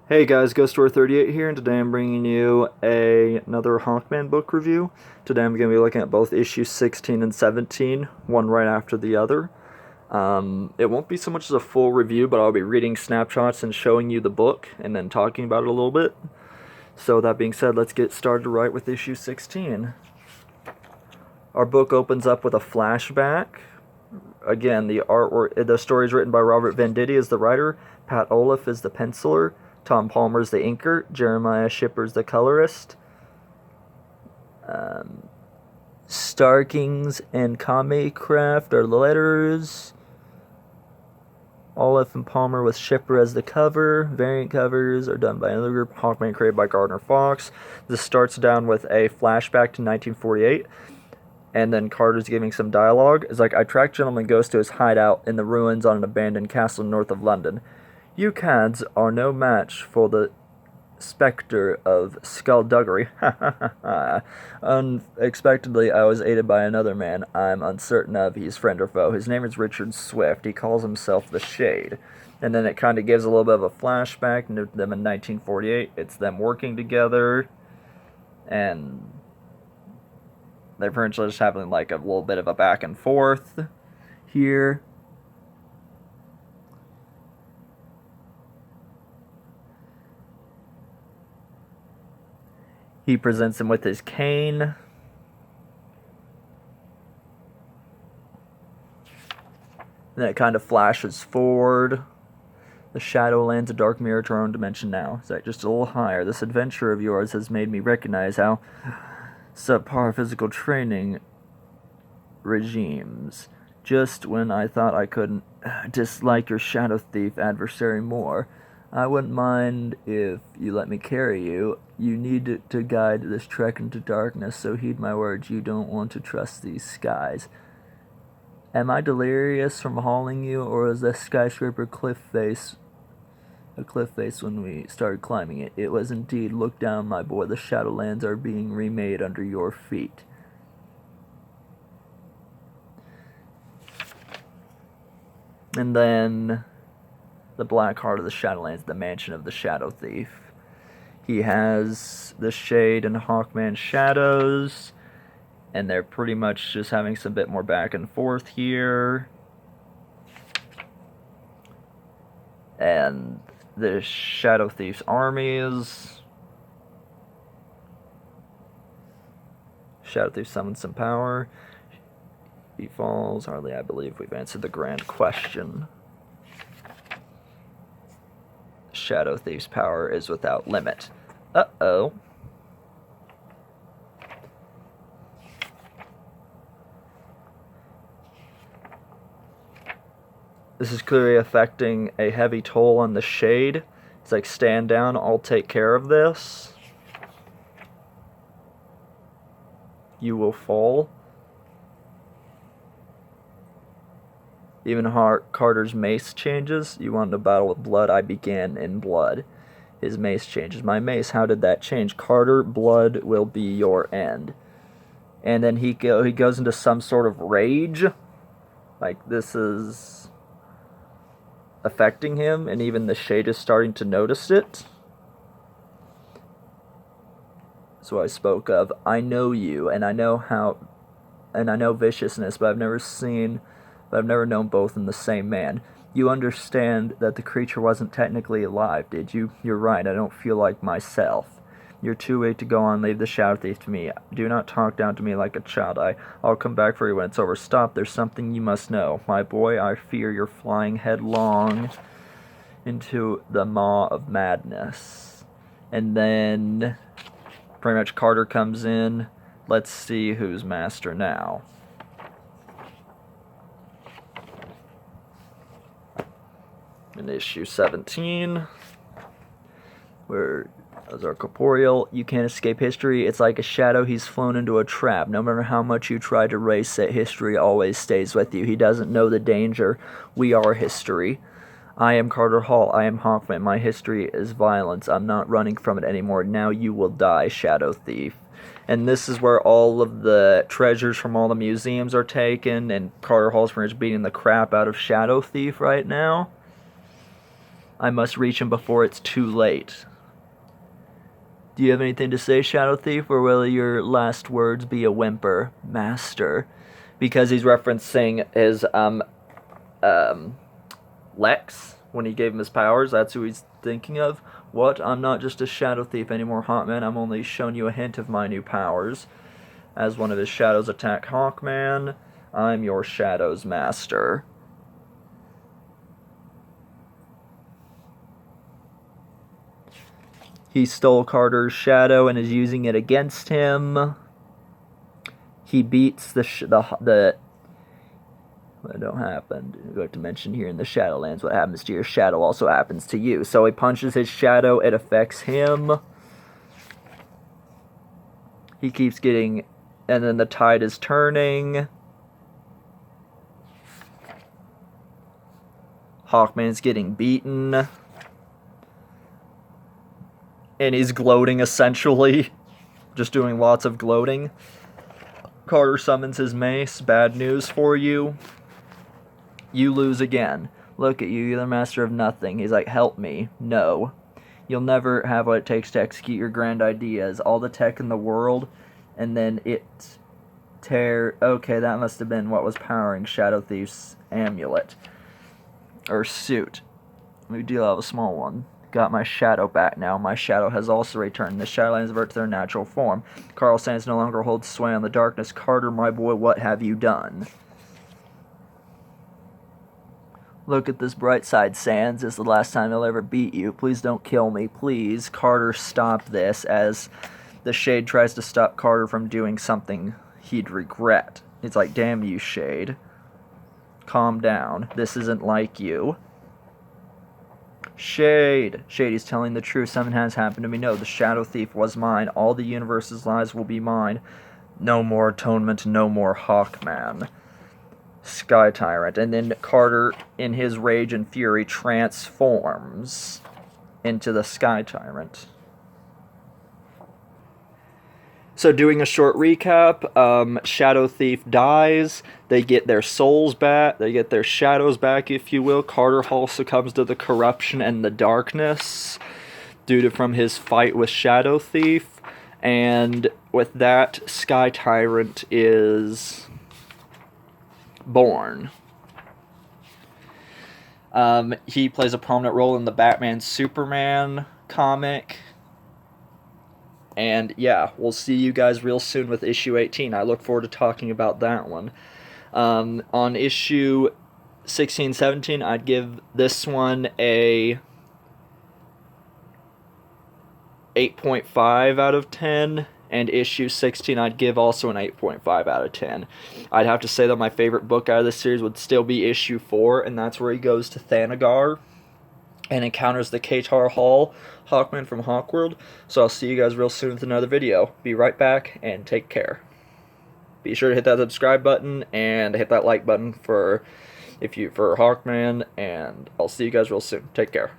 Hey guys, Ghostwar38 here, and today I'm bringing you another Hawkman book review. Today I'm going to be looking at both issues 16 and 17, one right after the other. It won't be so much as a full review, but I'll be reading snapshots and showing you the book, and then talking about it a little bit. So that being said, let's get started right with issue 16. Our book opens up with a flashback. Again, the story is written by Robert Venditti as the writer, Pat Olliffe is the penciler, Tom Palmer's the inker, Jeremiah Shipper's the colorist. Starkings and Kamecraft are the letters. Olliffe and Palmer with Shipper as the cover. Variant covers are done by another group, Hawkman created by Gardner Fox. This starts down with a flashback to 1948. And then Carter's giving some dialogue. It's like, I track Gentleman Ghost to his hideout in the ruins on an abandoned castle north of London. You cads are no match for the specter of skullduggery. Unexpectedly, I was aided by another man I'm uncertain of he's friend or foe. His name is Richard Swift. He calls himself the Shade. And then it kind of gives a little bit of a flashback to them in 1948. It's them working together, and they're pretty much just having like a little bit of a back and forth here. He presents him with his cane. And then it kind of flashes forward. The shadow lands a dark mirror to our own dimension now. Is that just a little higher? This adventure of yours has made me recognize how subpar physical training regimes. Just when I thought I couldn't dislike your shadow thief adversary more, I wouldn't mind if you let me carry you. You need to guide this trek into darkness, so heed my words. You don't want to trust these skies. Am I delirious from hauling you, or is the skyscraper a cliff face when we started climbing it? It was indeed. Look down, my boy. The Shadowlands are being remade under your feet. And then the Black Heart of the Shadowlands, the mansion of the Shadow Thief. He has the Shade and Hawkman shadows, and they're pretty much just having some bit more back and forth here. And the Shadow Thief's armies. Shadow Thief summons some power. He falls. Hardly, I believe we've answered the grand question. Shadow Thief's power is without limit. Uh-oh. This is clearly affecting a heavy toll on the Shade. It's like, stand down, I'll take care of this. You will fall. Even Carter's mace changes. You want to battle with blood? I began in blood. His mace changes. My mace, how did that change? Carter, blood will be your end. And then he goes into some sort of rage. Like, this is affecting him, and even the Shade is starting to notice it. So I spoke of, I know you, and I know viciousness, but I've never known both in the same man. You understand that the creature wasn't technically alive, did you? You're right, I don't feel like myself. You're too weak to go on, leave the Shadow Thief to me. Do not talk down to me like a child. I'll come back for you when it's over. Stop, there's something you must know. My boy, I fear you're flying headlong into the maw of madness. And then pretty much Carter comes in. Let's see who's master now. In issue 17, where those are corporeal, you can't escape history. It's like a shadow, he's flown into a trap. No matter how much you try to erase it, history always stays with you. He doesn't know the danger. We are history. I am Carter Hall. I am Hawkman. My history is violence. I'm not running from it anymore. Now you will die, Shadow Thief. And this is where all of the treasures from all the museums are taken, and Carter Hall's pretty much beating the crap out of Shadow Thief right now. I must reach him before it's too late. Do you have anything to say, Shadow Thief, or will your last words be a whimper, Master? Because he's referencing his Lex when he gave him his powers. That's who he's thinking of. What? I'm not just a Shadow Thief anymore, Hawkman. I'm only showing you a hint of my new powers. As one of his shadows attack Hawkman, I'm your Shadow's Master. He stole Carter's shadow and is using it against him. He beats the what don't happen. I got to mention here in the Shadowlands, what happens to your shadow also happens to you. So he punches his shadow, it affects him. He keeps getting, and then the tide is turning. Hawkman's getting beaten. And he's gloating, essentially. Just doing lots of gloating. Carter summons his mace. Bad news for you. You lose again. Look at you, you're the master of nothing. He's like, help me. No. You'll never have what it takes to execute your grand ideas. All the tech in the world, and then it okay, that must have been what was powering Shadow Thief's amulet. Or suit. We do have a small one. Got my shadow back now. My shadow has also returned. The Shadowlands revert to their natural form. Carl Sands no longer holds sway on the darkness. Carter, my boy, what have you done? Look at this bright side, Sands. This is the last time I'll ever beat you. Please don't kill me. Please, Carter, stop this, as the Shade tries to stop Carter from doing something he'd regret. It's like, damn you, Shade. Calm down. This isn't like you. Shade! Shade, he's telling the truth. Something has happened to me. No, the Shadow Thief was mine. All the universe's lives will be mine. No more atonement, no more Hawkman. Sky Tyrant. And then Carter, in his rage and fury, transforms into the Sky Tyrant. So doing a short recap, Shadow Thief dies, they get their souls back, they get their shadows back, if you will. Carter Hall succumbs to the corruption and the darkness from his fight with Shadow Thief, and with that, Sky Tyrant is born. He plays a prominent role in the Batman-Superman comic. And yeah, we'll see you guys real soon with issue 18. I look forward to talking about that one. On issue 16, 17, I'd give this one a 8.5 out of 10. And issue 16, I'd give also an 8.5 out of 10. I'd have to say that my favorite book out of this series would still be issue 4, and that's where he goes to Thanagar and encounters the Katar Hall, Hawkman from Hawkworld. So I'll see you guys real soon with another video. Be right back, and take care. Be sure to hit that subscribe button, and hit that like button for Hawkman, and I'll see you guys real soon. Take care.